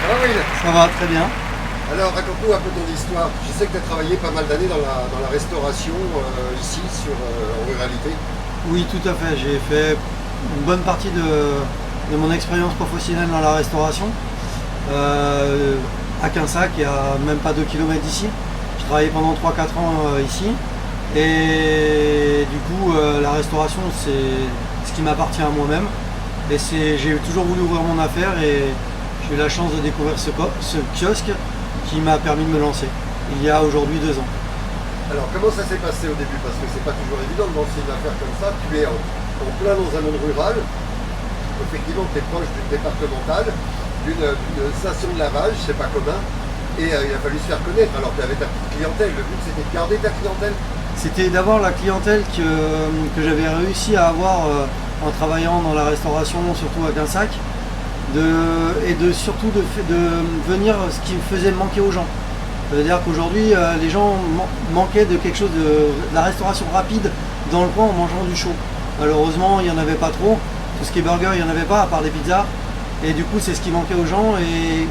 Ça va, Will? Ça va, très bien. Alors, raconte-nous un peu ton histoire. Je sais que tu as travaillé pas mal d'années dans la restauration ici, en ruralité. Oui, tout à fait. J'ai fait une bonne partie de mon expérience professionnelle dans la restauration. À Quinsac, il y a même pas 2 km d'ici. Je travaillais pendant 3-4 ans ici. Et du coup, la restauration, c'est ce qui m'appartient à moi-même. Et j'ai toujours voulu ouvrir mon affaire et j'ai eu la chance de découvrir ce kiosque qui m'a permis de me lancer il y a aujourd'hui 2 ans. Alors, comment ça s'est passé au début? Parce que c'est pas toujours évident de lancer une affaire comme ça. Tu es en plein dans un monde rural. Effectivement, tu es proche d'une départementale, d'une station de lavage, c'est pas commun. Et il a fallu se faire connaître. Alors, tu avais ta petite clientèle. Le but, c'était de garder ta clientèle. C'était d'abord la clientèle que j'avais réussi à avoir en travaillant dans la restauration, surtout à Quinsac, surtout de venir ce qui me faisait manquer aux gens. C'est-à-dire qu'aujourd'hui, les gens manquaient de quelque chose de la restauration rapide dans le coin en mangeant du chaud. Malheureusement, il n'y en avait pas trop. Tout ce qui est burger, il n'y en avait pas, à part des pizzas. Et du coup, c'est ce qui manquait aux gens. Et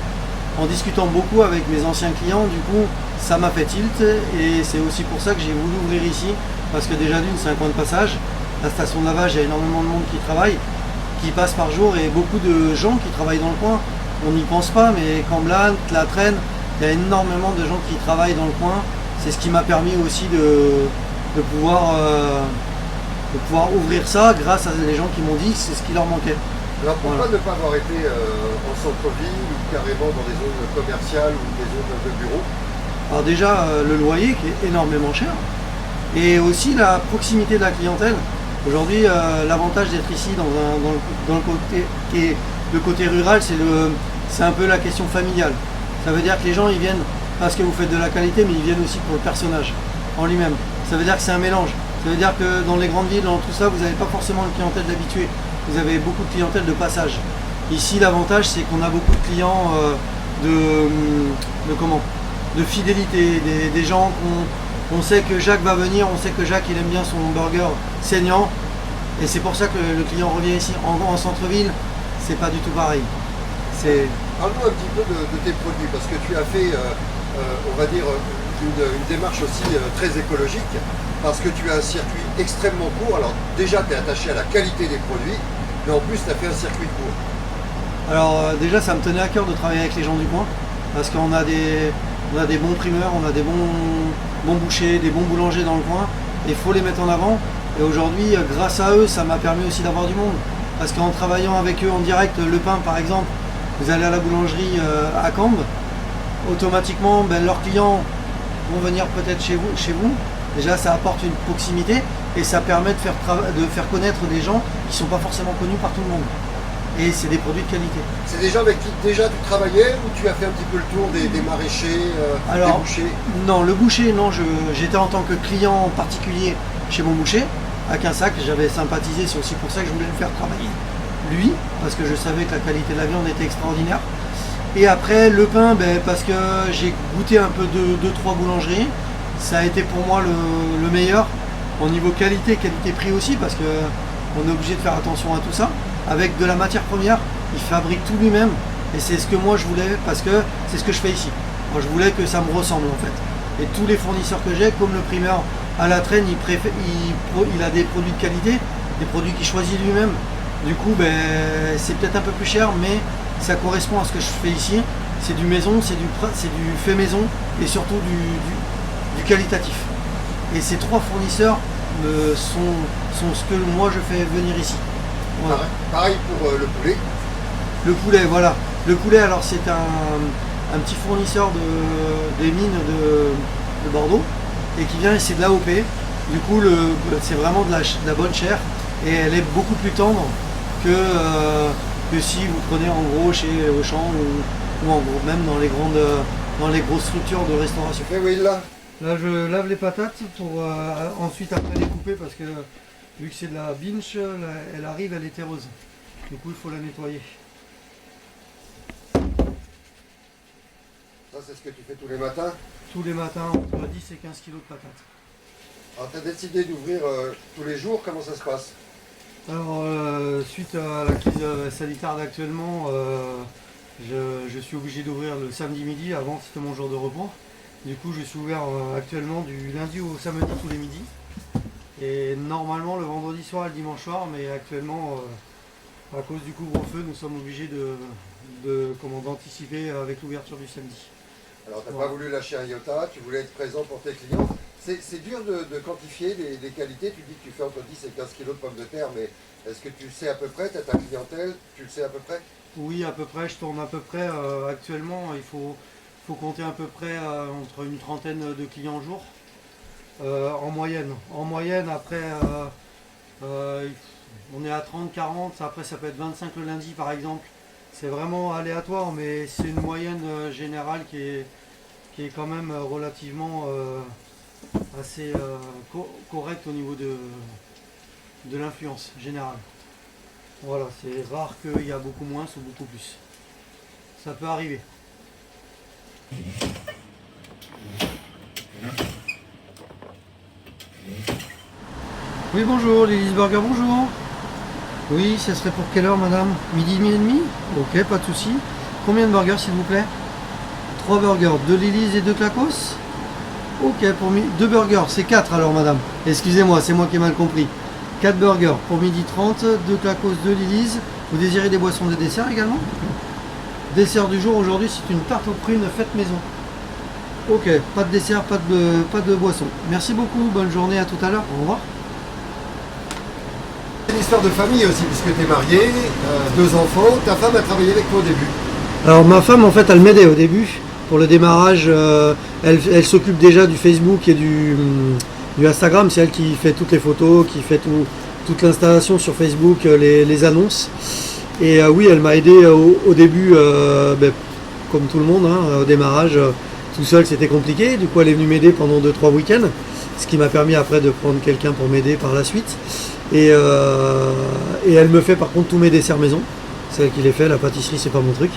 en discutant beaucoup avec mes anciens clients, du coup, ça m'a fait tilt. Et c'est aussi pour ça que j'ai voulu ouvrir ici. Parce que déjà d'une, c'est un coin de passage. La station de lavage, il y a énormément de monde qui travaille, qui passe par jour. Et beaucoup de gens qui travaillent dans le coin. On n'y pense pas, mais Camblanne, La Traîne, il y a énormément de gens qui travaillent dans le coin. C'est ce qui m'a permis aussi de pouvoir ouvrir ça grâce à des gens qui m'ont dit que c'est ce qui leur manquait. Alors, pourquoi Voilà. ne pas avoir été en centre-ville ou carrément dans des zones commerciales ou des zones de bureaux? Alors déjà, le loyer qui est énormément cher et aussi la proximité de la clientèle. Aujourd'hui, l'avantage d'être ici dans le côté, le côté rural, c'est un peu la question familiale. Ça veut dire que les gens, ils viennent parce que vous faites de la qualité, mais ils viennent aussi pour le personnage en lui-même. Ça veut dire que c'est un mélange. Ça veut dire que dans les grandes villes, dans tout ça, vous n'avez pas forcément une clientèle d'habitués. Vous avez beaucoup de clientèle de passage. Ici, l'avantage, c'est qu'on a beaucoup de clients de fidélité, des gens on sait que Jacques va venir, on sait que Jacques il aime bien son burger saignant. Et c'est pour ça que le client revient ici. En centre-ville, c'est pas du tout pareil. Parle-nous un petit peu de tes produits, parce que tu as fait, on va dire, une démarche aussi très écologique, parce que tu as un circuit extrêmement court. Alors déjà, tu es attaché à la qualité des produits, mais en plus, tu as fait un circuit court. Alors déjà, ça me tenait à cœur de travailler avec les gens du coin, parce qu'on a des bons primeurs, on a des bons bouchers, des bons boulangers dans le coin, et il faut les mettre en avant. Et aujourd'hui, grâce à eux, ça m'a permis aussi d'avoir du monde. Parce qu'en travaillant avec eux en direct, le pain par exemple, vous allez à la boulangerie à Cambes, automatiquement leurs clients vont venir peut-être chez vous. Déjà ça apporte une proximité et ça permet de faire connaître des gens qui ne sont pas forcément connus par tout le monde. Et c'est des produits de qualité. C'est des gens avec qui déjà tu travaillais ou tu as fait un petit peu le tour des maraîchers, des bouchers? Non, le boucher, non, j'étais en tant que client particulier chez mon boucher, à Quinsac, j'avais sympathisé, c'est aussi pour ça que je voulais le faire travailler. Lui, parce que je savais que la qualité de la viande était extraordinaire. Et après, le pain, parce que j'ai goûté un peu de 2-3 boulangeries, ça a été pour moi le meilleur, au niveau qualité-prix aussi, parce qu'on est obligé de faire attention à tout ça. Avec de la matière première, il fabrique tout lui-même, et c'est ce que moi je voulais, parce que c'est ce que je fais ici. Moi je voulais que ça me ressemble en fait. Et tous les fournisseurs que j'ai, comme le primeur à La Traîne, il a des produits de qualité, des produits qu'il choisit lui-même. Du coup, c'est peut-être un peu plus cher, mais ça correspond à ce que je fais ici. C'est du maison, c'est du fait maison, et surtout du qualitatif. Et ces 3 fournisseurs sont ce que moi je fais venir ici. Voilà. Pareil pour le poulet. Le poulet, voilà. Le poulet, alors c'est un petit fournisseur des mines de Bordeaux et qui vient, c'est de l'AOP. Du coup, c'est vraiment de la bonne chair et elle est beaucoup plus tendre que si vous prenez en gros chez Auchan ou en gros, même dans les grosses structures de restauration. Et oui, là. Là, je lave les patates pour ensuite après les couper parce que vu que c'est de la binge, elle arrive, elle est terreuse. Du coup, il faut la nettoyer. Ça, c'est ce que tu fais tous les matins? Tous les matins, entre 10 et 15 kg de patates. Alors, tu as décidé d'ouvrir tous les jours, comment ça se passe? Alors, suite à la crise sanitaire d'actuellement, je suis suis obligé d'ouvrir le samedi midi. Avant, c'était mon jour de repos. Du coup, je suis ouvert actuellement du lundi au samedi tous les midis. Et normalement le vendredi soir et le dimanche soir, mais actuellement, à cause du couvre-feu, nous sommes obligés d'anticiper avec l'ouverture du samedi. Alors, tu n'as pas voulu lâcher un iota, tu voulais être présent pour tes clients. C'est dur de quantifier les qualités. Tu dis que tu fais entre 10 et 15 kilos de pommes de terre, mais est-ce que tu sais à peu près, tu as ta clientèle, tu le sais à peu près? Oui, à peu près, je tourne à peu près. Actuellement, il faut compter à peu près entre une trentaine de clients au jour. En moyenne. En moyenne, après, on est à 30, 40, après ça peut être 25 le lundi par exemple. C'est vraiment aléatoire, mais c'est une moyenne générale qui est quand même relativement assez correcte au niveau de l'influence générale. Voilà, c'est rare qu'il y a beaucoup moins ou beaucoup plus. Ça peut arriver. Oui, bonjour, Lily's Burger, bonjour. Oui, ça serait pour quelle heure, madame? Midi et demi? Ok, pas de souci. Combien de burgers, s'il vous plaît? 3 burgers, 2 Lily's et 2 Clacos? Ok, pour 2 burgers, c'est 4 alors, madame. Excusez-moi, c'est moi qui ai mal compris. 4 burgers pour midi 30, 2 Clacos, 2 Lily's. Vous désirez des boissons de dessert également? Dessert du jour, aujourd'hui, c'est une tarte aux prunes faite maison. Ok, pas de dessert, pas de boisson. Merci beaucoup, bonne journée, à tout à l'heure, au revoir. C'est une histoire de famille aussi, puisque tu es marié, 2 enfants, ta femme a travaillé avec toi au début. Alors ma femme, en fait, elle m'aidait au début, pour le démarrage, elle s'occupe déjà du Facebook et du Instagram, c'est elle qui fait toutes les photos, qui fait toute l'installation sur Facebook, les annonces. Et oui, elle m'a aidé au début, comme tout le monde, hein, au démarrage. Tout seul, c'était compliqué. Du coup, elle est venue m'aider pendant 2-3 week-ends, ce qui m'a permis après de prendre quelqu'un pour m'aider par la suite. Et elle me fait par contre tous mes desserts maison. C'est elle qui les fait. La pâtisserie, c'est pas mon truc.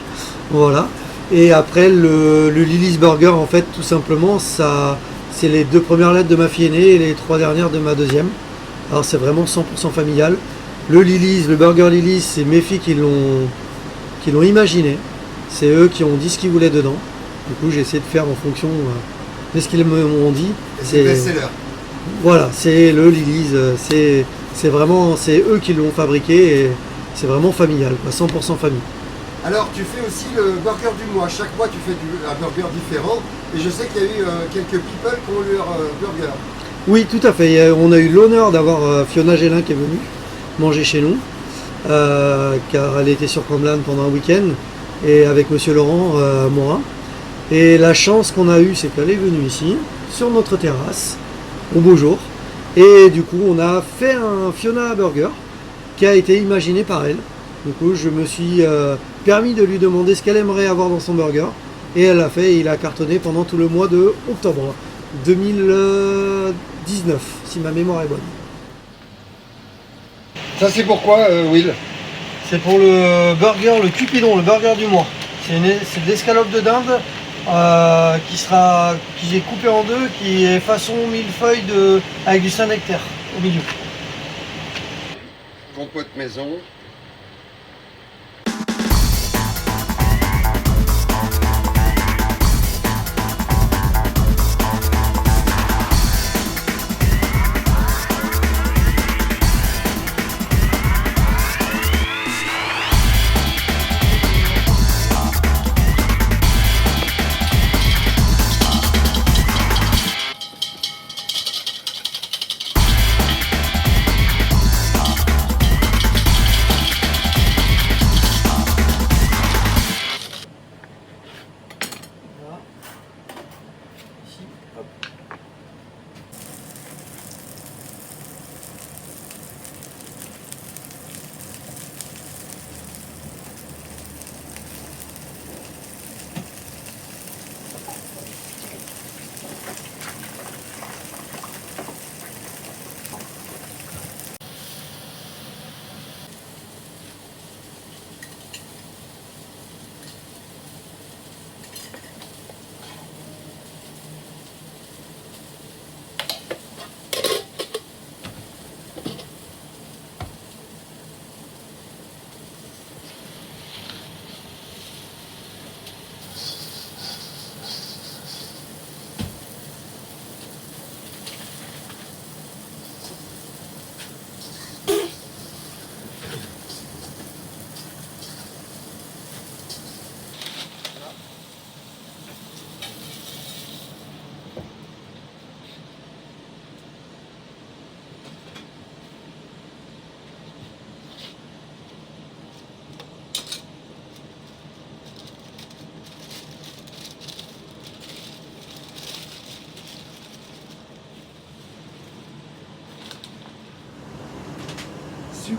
Voilà. Et après, le Lily's Burger, en fait, tout simplement, ça, c'est les 2 premières lettres de ma fille aînée et les 3 dernières de ma deuxième. Alors, c'est vraiment 100% familial. Le Lily's, le Burger Lily's, c'est mes filles qui l'ont imaginé. C'est eux qui ont dit ce qu'ils voulaient dedans. Du coup, j'ai essayé de faire en fonction de ce qu'ils m'ont dit. C'est best-seller. Voilà, c'est le Lily's, c'est vraiment, c'est eux qui l'ont fabriqué et c'est vraiment familial, quoi, 100% famille. Alors, tu fais aussi le burger du mois. Chaque mois, tu fais un burger différent. Et je sais qu'il y a eu quelques people qui ont eu leur burger. Oui, tout à fait. On a eu l'honneur d'avoir Fiona Gélin qui est venue manger chez nous, car elle était sur Comblandt pendant un week-end, et avec Monsieur Laurent Morin. Et la chance qu'on a eue, c'est qu'elle est venue ici, sur notre terrasse, au beau jour. Et du coup, on a fait un Fiona Burger qui a été imaginé par elle. Du coup, je me suis permis de lui demander ce qu'elle aimerait avoir dans son burger. Et elle l'a fait, et il a cartonné pendant tout le mois de octobre 2019, si ma mémoire est bonne. Ça, c'est pourquoi, Will? C'est pour le burger, le Cupidon, le burger du mois. C'est de l'escalope de dinde qui est coupé en 2, qui est façon millefeuille avec du Saint-Nectaire au milieu. Compote maison.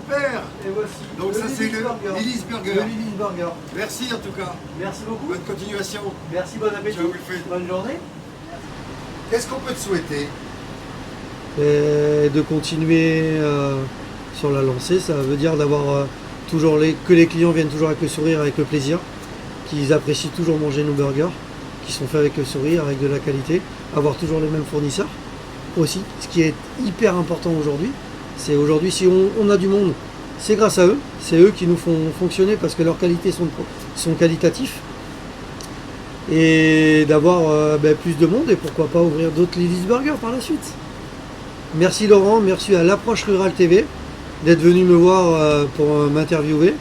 Super. Et voici. Donc ça c'est le Lily's Burger. Le Lily's Burger. Merci en tout cas. Merci beaucoup. Bonne continuation. Merci, bon appétit. Ciao, Wilfried. Bonne journée. Qu'est-ce qu'on peut te souhaiter? Et de continuer sur la lancée, ça veut dire d'avoir toujours que les clients viennent toujours avec le sourire, avec le plaisir, qu'ils apprécient toujours manger nos burgers, qui sont faits avec le sourire, avec de la qualité, avoir toujours les mêmes fournisseurs aussi, ce qui est hyper important aujourd'hui. C'est aujourd'hui, si on a du monde, c'est grâce à eux, c'est eux qui nous font fonctionner parce que leurs qualités sont qualitatifs. Et d'avoir plus de monde et pourquoi pas ouvrir d'autres Lily's Burger par la suite. Merci Laurent, merci à l'Approche Rurale TV d'être venu me voir pour m'interviewer.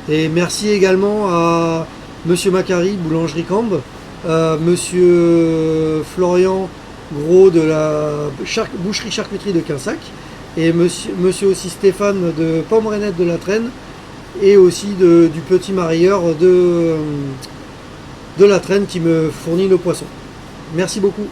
Et merci également à Monsieur Macari, Boulangerie Cambe, Monsieur Florian Gros de la boucherie-charcuterie de Quinsac, et monsieur aussi Stéphane de Pomme Rainette de la Traîne, et aussi du petit marailleur de la Traîne qui me fournit nos poissons. Merci beaucoup.